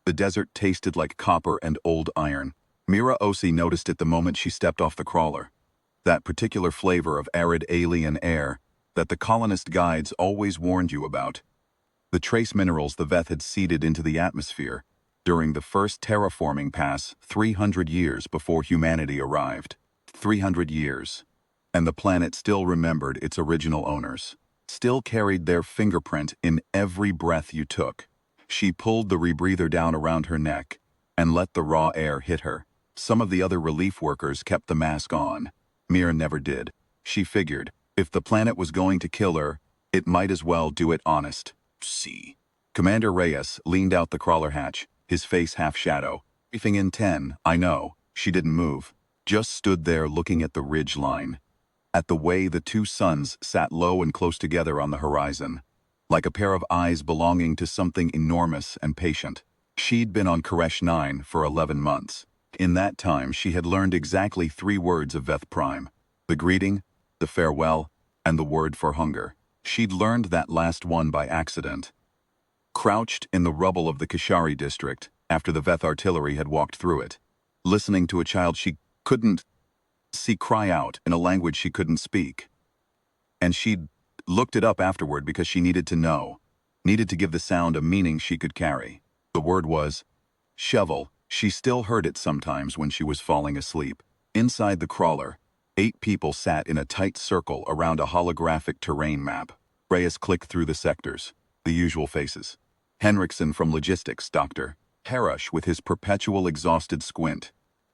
The desert tasted like copper and old iron. Mira Osi noticed it the moment she stepped off the crawler. That particular flavor of arid alien air that the colonist guides always warned you about. The trace minerals the Veth had seeded into the atmosphere during the first terraforming pass 300 years before humanity arrived. 300 years. And the planet still remembered its original owners. Still carried their fingerprint in every breath you took. She pulled the rebreather down around her neck and let the raw air hit her. Some of the other relief workers kept the mask on. Mira never did. She figured, if the planet was going to kill her, it might as well do it honest. See. Commander Reyes leaned out the crawler hatch, his face half-shadow. Briefing in 10, I know. She didn't move. Just stood there looking at the ridge line. At the way the two suns sat low and close together on the horizon. Like a pair of eyes belonging to something enormous and patient. She'd been on Koresh 9 for 11 months. In that time, she had learned exactly 3 words of Veth Prime. The greeting, the farewell, and the word for hunger. She'd learned that last one by accident. Crouched in the rubble of the Kashari district, after the Veth artillery had walked through it. Listening to a child she couldn't see cry out in a language she couldn't speak. And she'd looked it up afterward because she needed to know. Needed to give the sound a meaning she could carry. The word was shovel. She still heard it sometimes when she was falling asleep. Inside the crawler, 8 people sat in a tight circle around a holographic terrain map. Reyes clicked through the sectors. The usual faces. Henriksen from Logistics, Dr. Harash with his perpetual exhausted squint.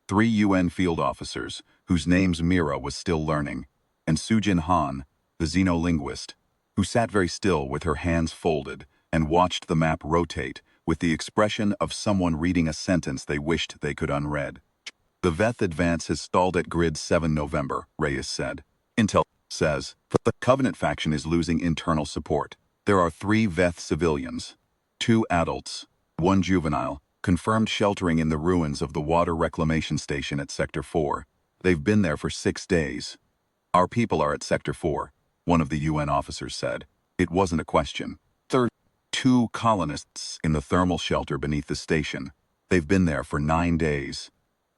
3 UN field officers, whose names Mira was still learning. And Sujin Han, the xenolinguist, who sat very still with her hands folded and watched the map rotate with the expression of someone reading a sentence they wished they could unread. The Veth advance has stalled at grid 7 November, Reyes said. Intel says, the Covenant faction is losing internal support. There are 3 Veth civilians, 2 adults, 1 juvenile, confirmed sheltering in the ruins of the water reclamation station at Sector 4. They've been there for 6 days. Our people are at Sector 4, one of the UN officers said. It wasn't a question. Third, 2 colonists in the thermal shelter beneath the station. They've been there for 9 days.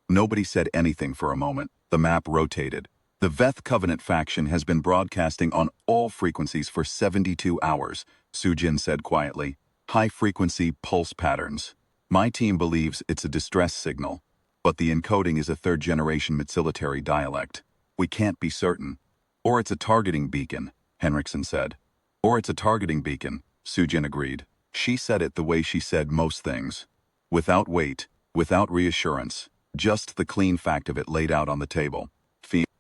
Nobody said anything for a moment. The map rotated. The Veth Covenant faction has been broadcasting on all frequencies for 72 hours, Sujin said quietly. High-frequency pulse patterns. My team believes it's a distress signal, but the encoding is a 3rd-generation Mitsilitary dialect. We can't be certain. Or it's a targeting beacon, Henriksen said. Or it's a targeting beacon, Sujin agreed. She said it the way she said most things. Without weight, without reassurance, just the clean fact of it laid out on the table.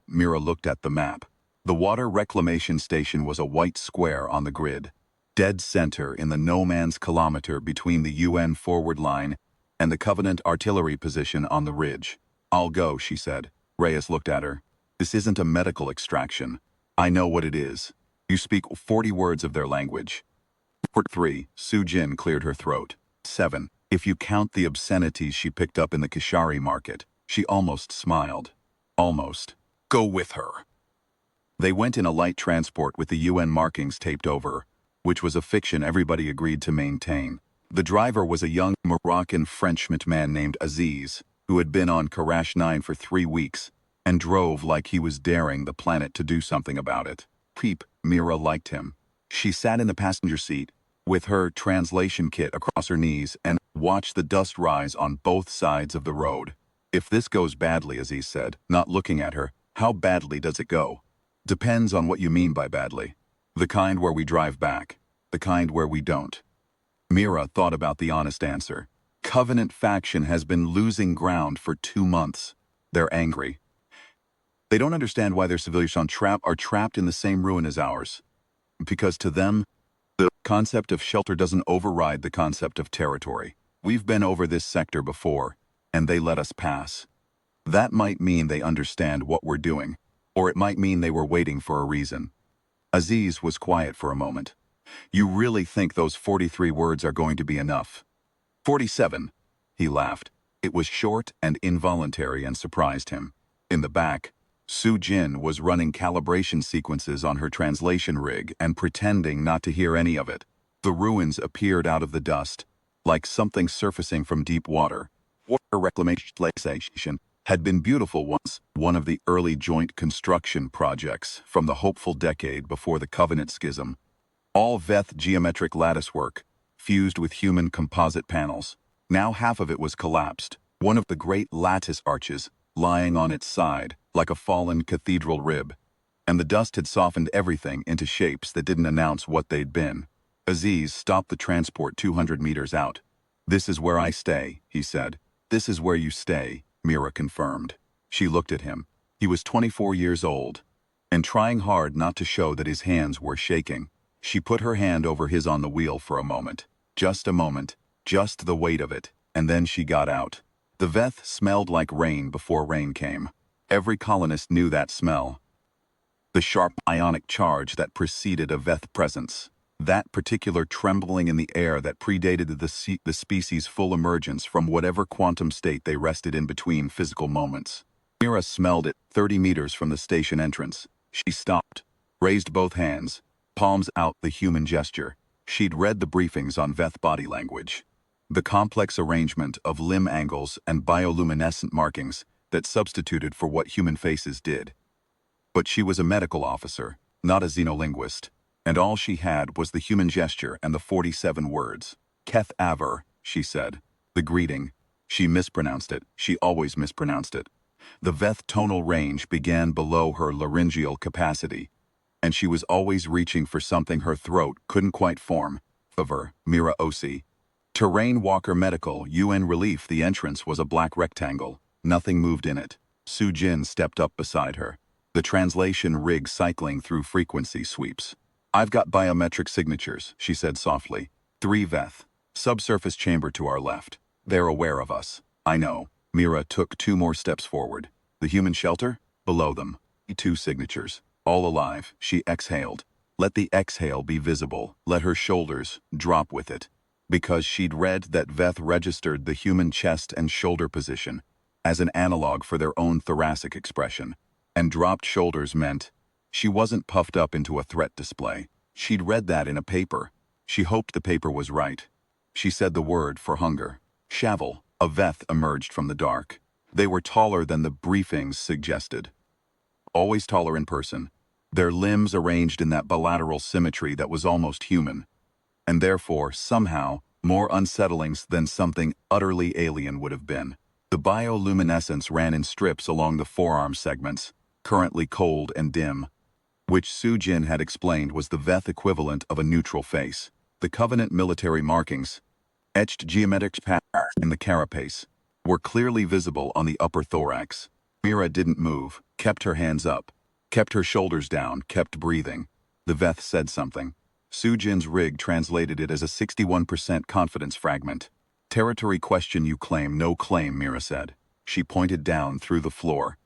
Mira looked at the map. The water reclamation station was a white square on the grid. Dead center in the no-man's kilometer between the UN forward line and the Covenant artillery position on the ridge. I'll go, she said. Reyes looked at her. This isn't a medical extraction. I know what it is. You speak 40 words of their language. 3. Sujin cleared her throat. 7. If you count the obscenities she picked up in the Kashari market. She almost smiled. Almost. Go with her. They went in a light transport with the UN markings taped over, which was a fiction everybody agreed to maintain. The driver was a young Moroccan-Frenchman man named Aziz, who had been on Koresh 9 for 3 weeks, and drove like he was daring the planet to do something about it. Mira liked him. She sat in the passenger seat, with her translation kit across her knees, and watched the dust rise on both sides of the road. If this goes badly, Aziz said, not looking at her, how badly does it go? Depends on what you mean by badly. The kind where we drive back. The kind where we don't. Mira thought about the honest answer. Covenant faction has been losing ground for 2 months. They're angry. They don't understand why their civilians are trapped in the same ruin as ours. Because to them, the concept of shelter doesn't override the concept of territory. We've been over this sector before, and they let us pass. That might mean they understand what we're doing, or it might mean they were waiting for a reason. Aziz was quiet for a moment. You really think those 43 words are going to be enough? 47. He laughed. It was short and involuntary and surprised him. In the back, Sujin was running calibration sequences on her translation rig and pretending not to hear any of it. The ruins appeared out of the dust, like something surfacing from deep water. Water reclamation had been beautiful once, one of the early joint construction projects from the hopeful decade before the Covenant Schism. All Veth geometric latticework, fused with human composite panels. Now half of it was collapsed, one of the great lattice arches lying on its side like a fallen cathedral rib. And the dust had softened everything into shapes that didn't announce what they'd been. Aziz stopped the transport 200 meters out. "This is where I stay," he said. "This is where you stay," Mira confirmed. She looked at him. He was 24 years old, and trying hard not to show that his hands were shaking. She put her hand over his on the wheel for a moment. Just a moment. Just the weight of it. And then she got out. The Veth smelled like rain before rain came. Every colonist knew that smell. The sharp ionic charge that preceded a Veth presence. That particular trembling in the air that predated the species' full emergence from whatever quantum state they rested in between physical moments. Mira smelled it 30 meters from the station entrance. She stopped, raised both hands, palms out, the human gesture. She'd read the briefings on Veth body language. The complex arrangement of limb angles and bioluminescent markings that substituted for what human faces did. But she was a medical officer, not a xenolinguist, and all she had was the human gesture and the 47 words. "Keth Aver," she said. The greeting. She mispronounced it. She always mispronounced it. The Veth tonal range began below her laryngeal capacity, and she was always reaching for something her throat couldn't quite form. Aver, Mira Osi. Terrain Walker Medical, UN Relief. The entrance was a black rectangle. Nothing moved in it. Su Jin stepped up beside her. The translation rig cycling through frequency sweeps. "I've got biometric signatures," she said softly. 3 Veth. Subsurface chamber to our left. They're aware of us. I know. Mira took 2 more steps forward. The human shelter? Below them. 2 signatures. All alive. She exhaled. Let the exhale be visible. Let her shoulders drop with it. Because she'd read that Veth registered the human chest and shoulder position as an analog for their own thoracic expression. And dropped shoulders meant she wasn't puffed up into a threat display. She'd read that in a paper. She hoped the paper was right. She said the word for hunger. Shavel, a Veth emerged from the dark. They were taller than the briefings suggested. Always taller in person. Their limbs arranged in that bilateral symmetry that was almost human. And therefore, somehow, more unsettling than something utterly alien would have been. The bioluminescence ran in strips along the forearm segments, currently cold and dim, which Su Jin had explained was the Veth equivalent of a neutral face. The Covenant military markings, etched geometric patterns in the carapace, were clearly visible on the upper thorax. Mira didn't move, kept her hands up, kept her shoulders down, kept breathing. The Veth said something. Su Jin's rig translated it as a 61% confidence fragment. "Territory question you claim, no claim," Mira said. She pointed down through the floor.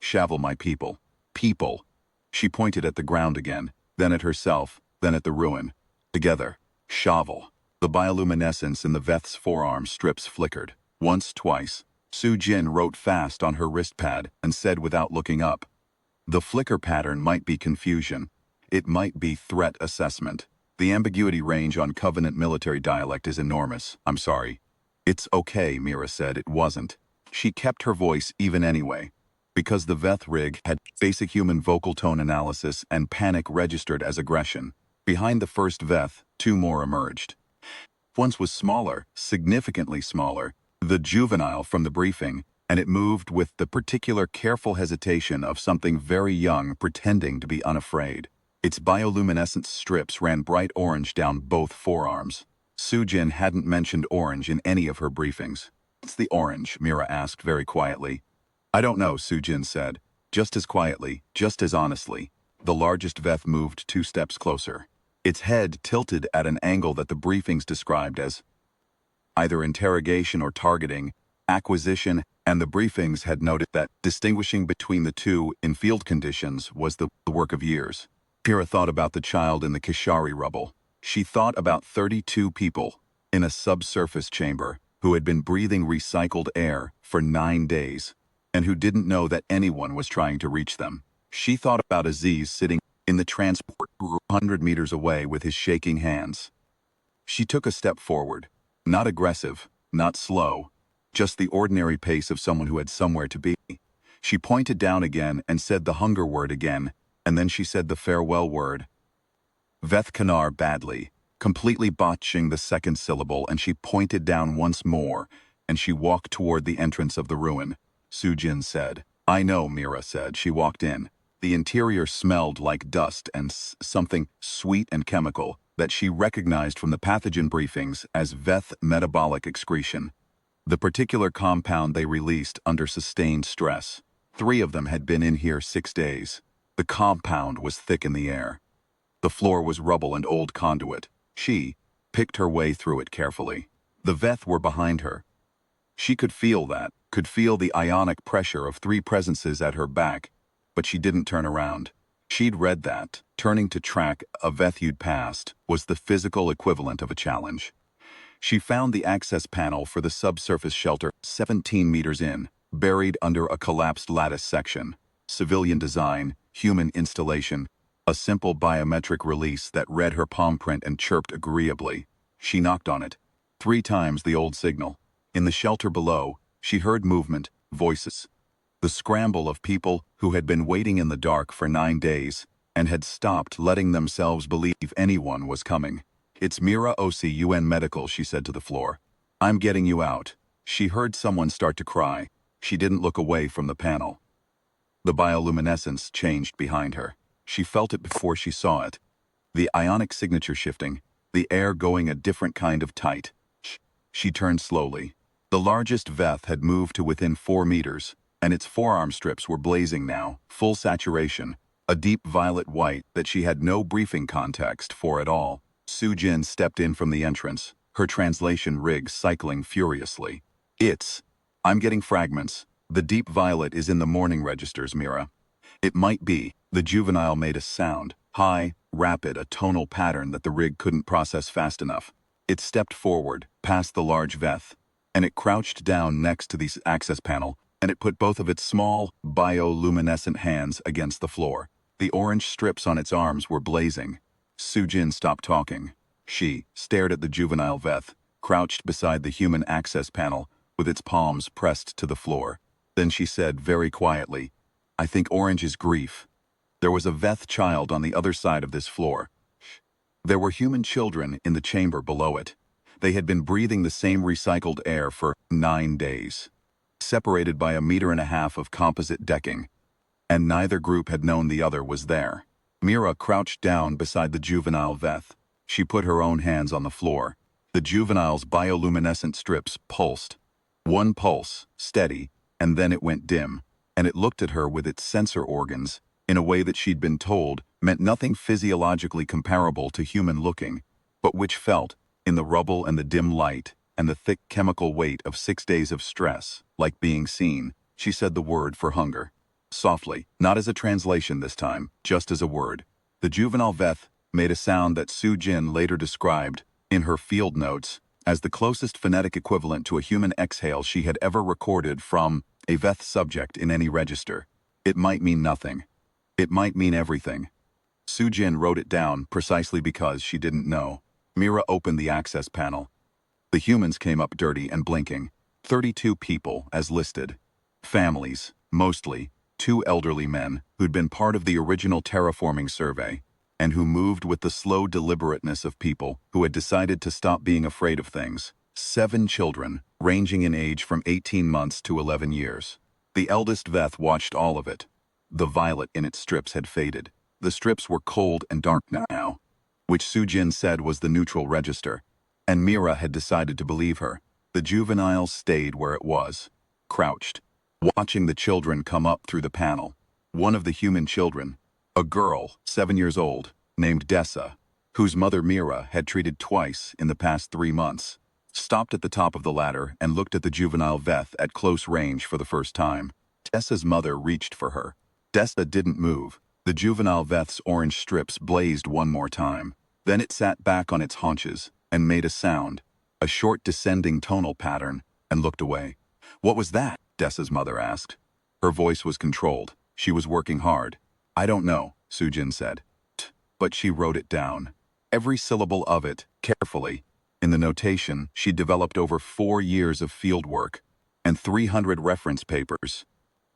"Shavel my people." People. She pointed at the ground again, then at herself, then at the ruin. Together. Shavel. The bioluminescence in the Veth's forearm strips flickered. Once, twice. Su Jin wrote fast on her wrist pad and said without looking up. The flicker pattern might be confusion. It might be threat assessment. The ambiguity range on Covenant military dialect is enormous. I'm sorry. "It's okay," Mira said. It wasn't. She kept her voice even anyway. Because the Veth rig had basic human vocal tone analysis and panic registered as aggression. Behind the first Veth, 2 more emerged. One was smaller, significantly smaller, the juvenile from the briefing, and it moved with the particular careful hesitation of something very young pretending to be unafraid. Its bioluminescent strips ran bright orange down both forearms. Su Jin hadn't mentioned orange in any of her briefings. "What's the orange?" Mira asked very quietly. "I don't know," Su Jin said. Just as quietly, just as honestly. The largest Veth moved 2 steps closer. Its head tilted at an angle that the briefings described as either interrogation or targeting, acquisition, and the briefings had noted that distinguishing between the two in field conditions was the work of years. Kira thought about the child in the Kishari rubble. She thought about 32 people in a subsurface chamber who had been breathing recycled air for 9 days and who didn't know that anyone was trying to reach them. She thought about Aziz sitting in the transport 100 meters away with his shaking hands. She took a step forward. Not aggressive, not slow, just the ordinary pace of someone who had somewhere to be. She pointed down again and said the hunger word again, and then she said the farewell word. Veth Kanar badly, completely botching the second syllable, and she pointed down once more, and she walked toward the entrance of the ruin. Sujin said. I know, Mira said. She walked in. The interior smelled like dust and something sweet and chemical that she recognized from the pathogen briefings as Veth metabolic excretion, the particular compound they released under sustained stress. 3 of them had been in here 6 days. The compound was thick in the air. The floor was rubble and old conduit. She picked her way through it carefully. The Veth were behind her. She could feel that, could feel the ionic pressure of 3 presences at her back, but she didn't turn around. She'd read that turning to track a Veth you'd passed was the physical equivalent of a challenge. She found the access panel for the subsurface shelter 17 meters in, buried under a collapsed lattice section. Civilian design, human installation, a simple biometric release that read her palm print and chirped agreeably. She knocked on it. 3 times the old signal. In the shelter below, she heard movement, voices. The scramble of people who had been waiting in the dark for 9 days and had stopped letting themselves believe anyone was coming. It's Mira Osi UN Medical, she said to the floor. I'm getting you out. She heard someone start to cry. She didn't look away from the panel. The bioluminescence changed behind her. She felt it before she saw it. The ionic signature shifting, the air going a different kind of tight. She turned slowly. The largest Veth had moved to within 4 meters, and its forearm strips were blazing now, full saturation, a deep violet white that she had no briefing context for at all. Sujin stepped in from the entrance, her translation rig cycling furiously. I'm getting fragments. The deep violet is in the morning registers, Mira. It might be. The juvenile made a sound, high, rapid, a tonal pattern that the rig couldn't process fast enough. It stepped forward, past the large Veth, and it crouched down next to the access panel, and it put both of its small, bioluminescent hands against the floor. The orange strips on its arms were blazing. Sujin stopped talking. She stared at the juvenile Veth, crouched beside the human access panel, with its palms pressed to the floor. Then she said very quietly, I think orange is grief. There was a Veth child on the other side of this floor. There were human children in the chamber below it. They had been breathing the same recycled air for 9 days, separated by 1.5 meters of composite decking, and neither group had known the other was there. Mira crouched down beside the juvenile Veth. She put her own hands on the floor. The juvenile's bioluminescent strips pulsed. One pulse, steady, and then it went dim, and it looked at her with its sensor organs, in a way that she'd been told meant nothing physiologically comparable to human looking, but which felt, in the rubble and the dim light and the thick chemical weight of 6 days of stress, like being seen. She said the word for hunger. Softly, not as a translation this time, just as a word. The juvenile Veth made a sound that Sujin later described, in her field notes, as the closest phonetic equivalent to a human exhale she had ever recorded from a Veth subject in any register. It might mean nothing. It might mean everything. Sujin wrote it down precisely because she didn't know. Mira opened the access panel. The humans came up dirty and blinking. 32 people, as listed. Families, mostly, 2 elderly men who'd been part of the original terraforming survey, and who moved with the slow deliberateness of people who had decided to stop being afraid of things. 7 children, ranging in age from 18 months to 11 years. The eldest Veth watched all of it. The violet in its strips had faded. The strips were cold and dark now, which Sujin said was the neutral register, and Mira had decided to believe her. The juvenile stayed where it was, crouched, watching the children come up through the panel. One of the human children, a girl, 7 years old, named Dessa, whose mother Mira had treated twice in the past 3 months, stopped at the top of the ladder and looked at the juvenile Veth at close range for the first time. Dessa's mother reached for her. Dessa didn't move. The juvenile Veth's orange strips blazed one more time. Then it sat back on its haunches and made a sound, a short descending tonal pattern, and looked away. What was that? Dessa's mother asked. Her voice was controlled. She was working hard. I don't know, Sujin said. But she wrote it down. Every syllable of it, carefully, In the notation, she'd developed over 4 years of fieldwork and 300 reference papers,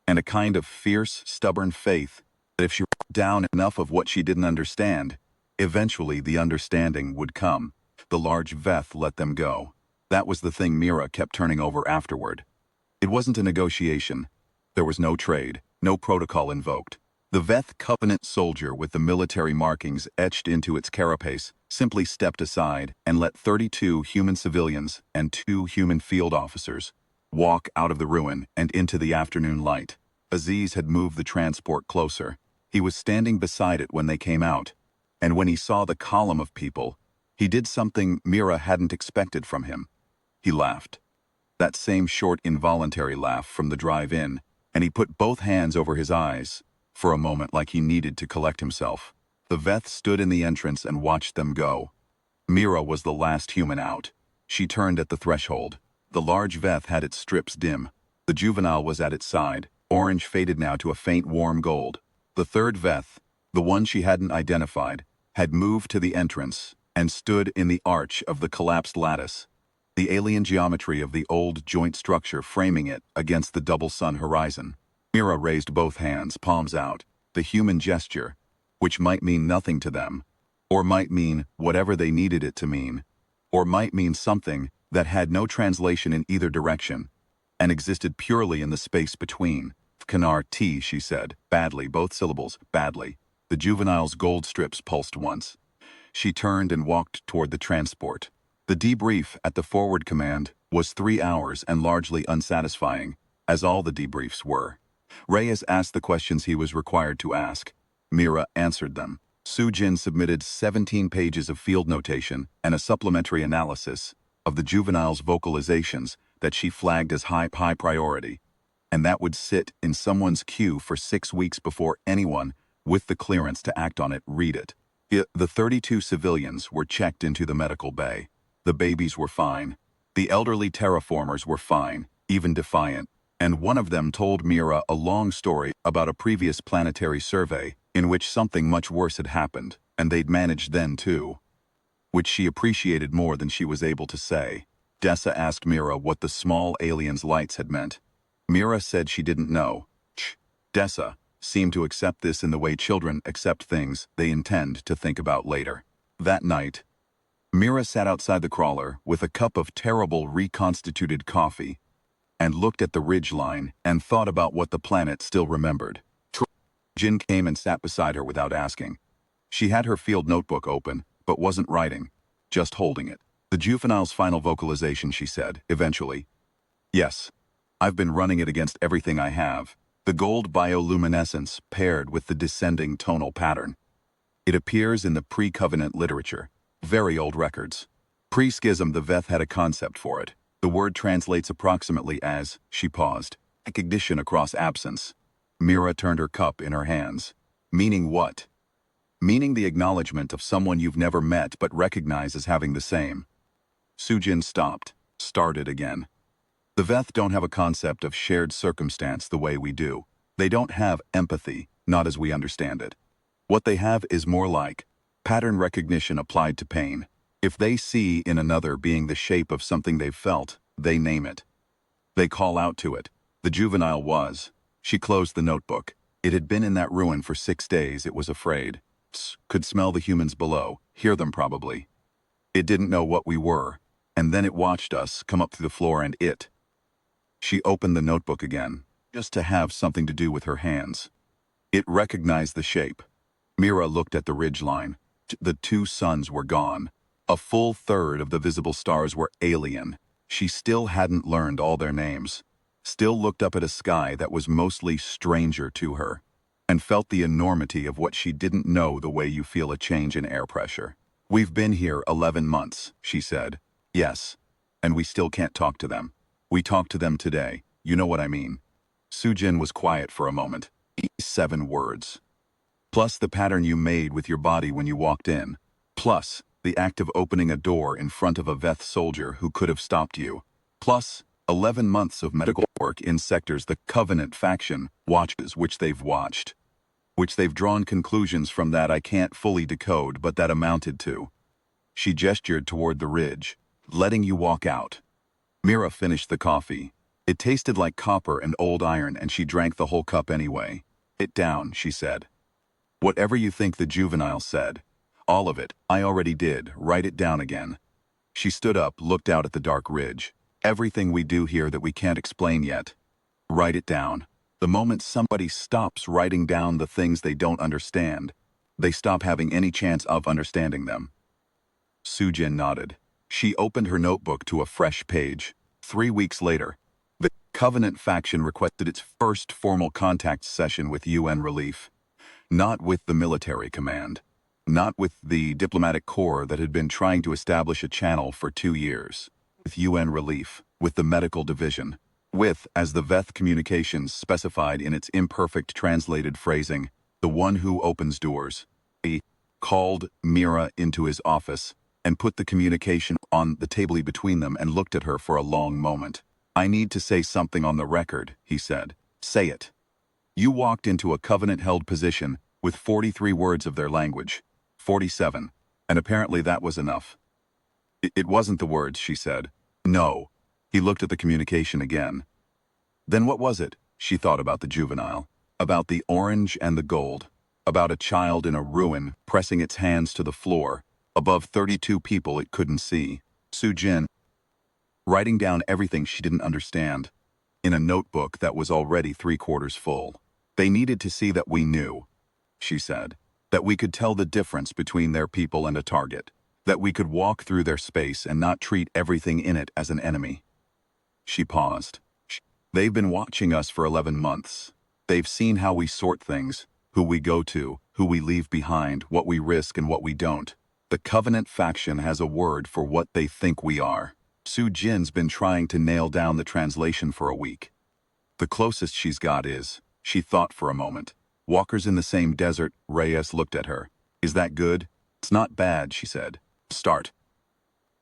and a kind of fierce, stubborn faith that if she wrote down enough of what she didn't understand, eventually the understanding would come. The large Veth let them go. That was the thing Mira kept turning over afterward. It wasn't a negotiation. There was no trade, no protocol invoked. The Veth Covenant soldier with the military markings etched into its carapace simply stepped aside and let 32 human civilians and 2 human field officers walk out of the ruin and into the afternoon light. Aziz had moved the transport closer. He was standing beside it when they came out, and when he saw the column of people, he did something Mira hadn't expected from him. He laughed. That same short, involuntary laugh from the drive-in, and he put both hands over his eyes for a moment like he needed to collect himself. The Veth stood in the entrance and watched them go. Mira was the last human out. She turned at the threshold. The large Veth had its strips dim. The juvenile was at its side, orange faded now to a faint warm gold. The third Veth, the one she hadn't identified, had moved to the entrance and stood in the arch of the collapsed lattice, the alien geometry of the old joint structure framing it against the double sun horizon. Mira raised both hands, palms out, the human gesture, which might mean nothing to them, or might mean whatever they needed it to mean, or might mean something that had no translation in either direction, and existed purely in the space between. Kanar T, she said, badly, both syllables, badly. The juvenile's gold strips pulsed once. She turned and walked toward the transport. The debrief at the forward command was 3 hours and largely unsatisfying, as all the debriefs were. Reyes asked the questions he was required to ask. Mira answered them. Sujin submitted 17 pages of field notation and a supplementary analysis of the juvenile's vocalizations that she flagged as high priority, and that would sit in someone's queue for 6 weeks before anyone with the clearance to act on it read it. The 32 civilians were checked into the medical bay. The babies were fine. The elderly terraformers were fine, even defiant, and one of them told Mira a long story about a previous planetary survey in which something much worse had happened, and they'd managed then too, which she appreciated more than she was able to say. Dessa asked Mira what the small aliens' lights had meant. Mira said she didn't know. Dessa seemed to accept this in the way children accept things they intend to think about later. That night, Mira sat outside the crawler with a cup of terrible reconstituted coffee and looked at the ridgeline and thought about what the planet still remembered. Jin came and sat beside her without asking. She had her field notebook open, but wasn't writing, just holding it. The juvenile's final vocalization, she said, eventually. Yes, I've been running it against everything I have. The gold bioluminescence paired with the descending tonal pattern. It appears in the pre-covenant literature, very old records. Pre-schism, the Veth had a concept for it. The word translates approximately as, she paused, recognition across absence. Mira turned her cup in her hands. Meaning what? Meaning the acknowledgement of someone you've never met but recognize as having the same. Sujin stopped, started again. The Veth don't have a concept of shared circumstance the way we do. They don't have empathy, not as we understand it. What they have is more like pattern recognition applied to pain. If they see in another being the shape of something they've felt, they name it. They call out to it. The juvenile was. She closed the notebook. It had been in that ruin for 6 days, it was afraid. Could smell the humans below, hear them probably. It didn't know what we were, and then it watched us come up through the floor and it. She opened the notebook again, just to have something to do with her hands. It recognized the shape. Mira looked at the ridgeline. The 2 suns were gone. A full third of the visible stars were alien. She still hadn't learned all their names. Still looked up at a sky that was mostly stranger to her, and felt the enormity of what she didn't know the way you feel a change in air pressure. We've been here 11 months, she said. Yes, and we still can't talk to them. We talked to them today, you know what I mean. Sujin was quiet for a moment. 7 words. Plus the pattern you made with your body when you walked in. Plus the act of opening a door in front of a Veth soldier who could have stopped you. Plus 11 months of medical work in sectors the Covenant faction watches, which they've watched. Which they've drawn conclusions from that I can't fully decode, but that amounted to. She gestured toward the ridge. letting you walk out. Mira finished the coffee. It tasted like copper and old iron, and she drank the whole cup anyway. "It down," she said. "Whatever you think the juvenile said. All of it, I already did. Write it down again." She stood up, looked out at the dark ridge. "Everything we do here that we can't explain yet. Write it down. The moment somebody stops writing down the things they don't understand, they stop having any chance of understanding them." Sujin nodded. She opened her notebook to a fresh page. 3 weeks later, the Covenant faction requested its first formal contact session with UN Relief. Not with the military command. Not with the diplomatic corps that had been trying to establish a channel for 2 years. With UN Relief. With the medical division. With, as the Veth Communications specified in its imperfect translated phrasing, the one who opens doors. He called Mira into his office and put the communication on the table between them and looked at her for a long moment. "I need to say something on the record," he said. "Say it. You walked into a Covenant-held position with 43 words of their language. 47. And apparently that was enough." It wasn't the words," she said. "No." He looked at the communication again. "Then what was it?" She thought about the juvenile. About the orange and the gold. About a child in a ruin pressing its hands to the floor. Above 32 people it couldn't see. Sujin, writing down everything she didn't understand. In a notebook that was already 3/4 full. "They needed to see that we knew," she said. "That we could tell the difference between their people and a target. That we could walk through their space and not treat everything in it as an enemy." She paused. "They've been watching us for 11 months. They've seen how we sort things, who we go to, who we leave behind, what we risk and what we don't. The Covenant faction has a word for what they think we are." Sujin's been trying to nail down the translation for a week. "The closest she's got is," she thought for a moment. "Walkers in the same desert." Reyes looked at her. "Is that good?" "It's not bad," she said. "Start."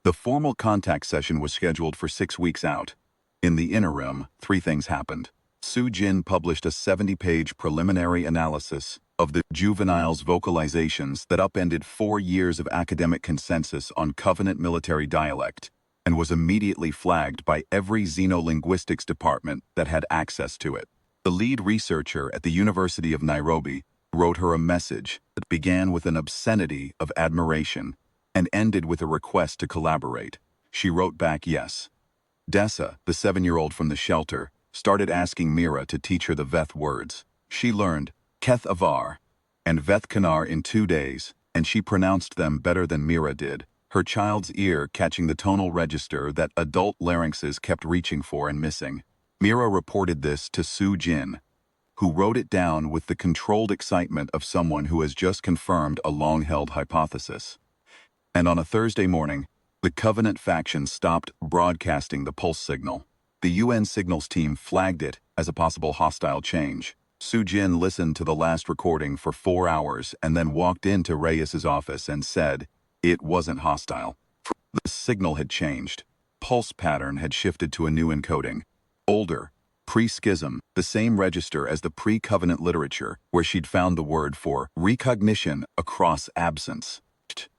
The formal contact session was scheduled for 6 weeks out. In the interim, 3 things happened. Sujin published a 70-page preliminary analysis of the juvenile's vocalizations that upended 4 years of academic consensus on Covenant military dialect, and was immediately flagged by every xenolinguistics department that had access to it. The lead researcher at the University of Nairobi wrote her a message that began with an obscenity of admiration and ended with a request to collaborate. She wrote back yes. Dessa, the 7-year-old from the shelter, started asking Mira to teach her the Veth words. She learned Keth Avar and Veth Kanar in 2 days, and she pronounced them better than Mira did, her child's ear catching the tonal register that adult larynxes kept reaching for and missing. Mira reported this to Sujin, who wrote it down with the controlled excitement of someone who has just confirmed a long-held hypothesis. And on a Thursday morning, the Covenant faction stopped broadcasting the pulse signal. The UN signals team flagged it as a possible hostile change. Sujin listened to the last recording for 4 hours and then walked into Reyes's office and said it wasn't hostile. The signal had changed. Pulse pattern had shifted to a new encoding. Older, pre-schism, the same register as the pre-Covenant literature, where she'd found the word for recognition across absence.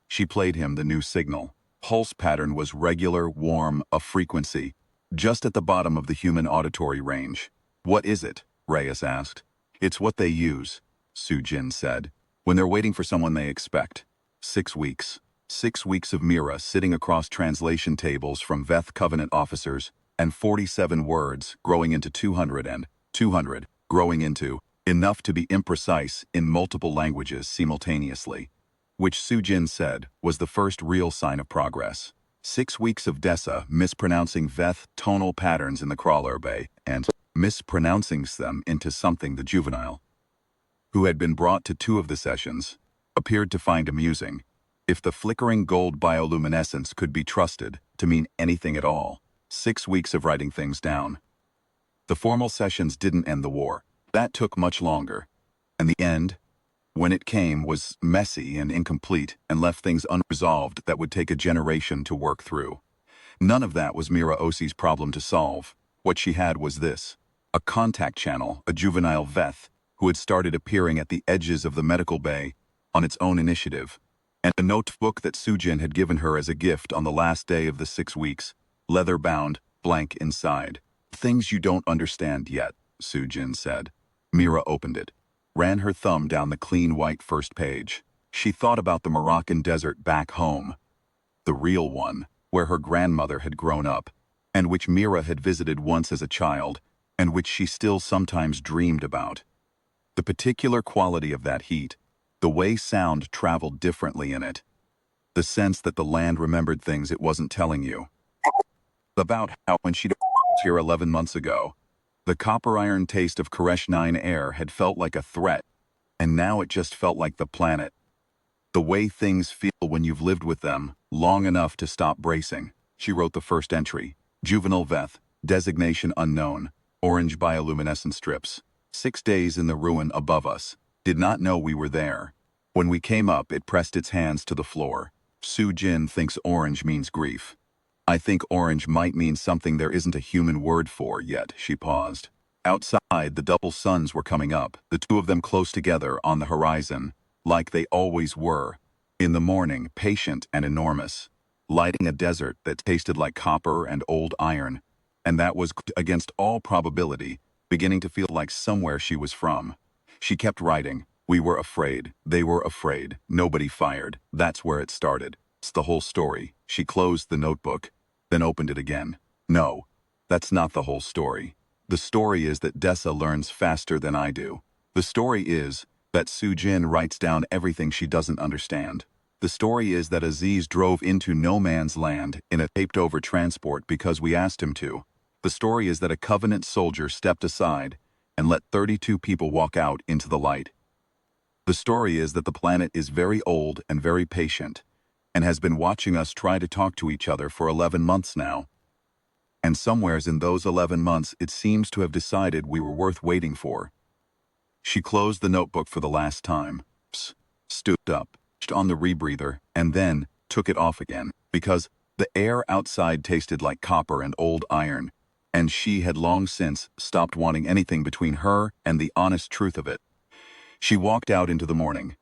She played him the new signal. Pulse pattern was regular, warm, a frequency, just at the bottom of the human auditory range. "What is it?" Reyes asked. "It's what they use," Sujin said, "when they're waiting for someone they expect." 6 weeks. 6 weeks of Mira sitting across translation tables from Veth Covenant officers, and 47 words growing into 200 and 200 growing into enough to be imprecise in multiple languages simultaneously, which Sujin said was the first real sign of progress. 6 weeks of Dessa mispronouncing Veth tonal patterns in the crawler bay and mispronouncing them into something the juvenile, who had been brought to 2 of the sessions, appeared to find amusing. If the flickering gold bioluminescence could be trusted to mean anything at all. 6 weeks of writing things down. The formal sessions didn't end the war. That took much longer. And the end, when it came, was messy and incomplete and left things unresolved that would take a generation to work through. None of that was Mira Osi's problem to solve. What she had was this: a contact channel, a juvenile Veth, who had started appearing at the edges of the medical bay on its own initiative, and a notebook that Sujin had given her as a gift on the last day of the 6 weeks, leather-bound, blank inside. Things you don't understand yet, Sujin said. Mira opened it, ran her thumb down the clean white first page. She thought about the Moroccan desert back home, the real one, where her grandmother had grown up, and which Mira had visited once as a child, and which she still sometimes dreamed about. The particular quality of that heat, the way sound traveled differently in it, the sense that the land remembered things it wasn't telling you. About how when she'd arrived here 11 months ago, the copper iron taste of Koresh 9 air had felt like a threat, and now it just felt like the planet. The way things feel when you've lived with them long enough to stop bracing. She wrote the first entry. Juvenile Veth, designation unknown, orange bioluminescent strips. 6 days in the ruin above us. Did not know we were there. When we came up, it pressed its hands to the floor. Su Jin thinks orange means grief. I think orange might mean something there isn't a human word for yet, she paused. Outside, the double suns were coming up, the two of them close together on the horizon, like they always were. In the morning, patient and enormous, lighting a desert that tasted like copper and old iron, and that was, against all probability, beginning to feel like somewhere she was from. She kept writing. We were afraid. They were afraid. Nobody fired. That's where it started. It's the whole story. She closed the notebook, then opened it again. No, that's not the whole story. The story is that Dessa learns faster than I do. The story is that Su Jin writes down everything she doesn't understand. The story is that Aziz drove into no man's land in a taped-over transport because we asked him to. The story is that a Covenant soldier stepped aside and let 32 people walk out into the light. The story is that the planet is very old and very patient, and has been watching us try to talk to each other for 11 months now. And somewheres in those 11 months it seems to have decided we were worth waiting for. She closed the notebook for the last time, stood up, on the rebreather, and then took it off again, because the air outside tasted like copper and old iron, and she had long since stopped wanting anything between her and the honest truth of it. She walked out into the morning,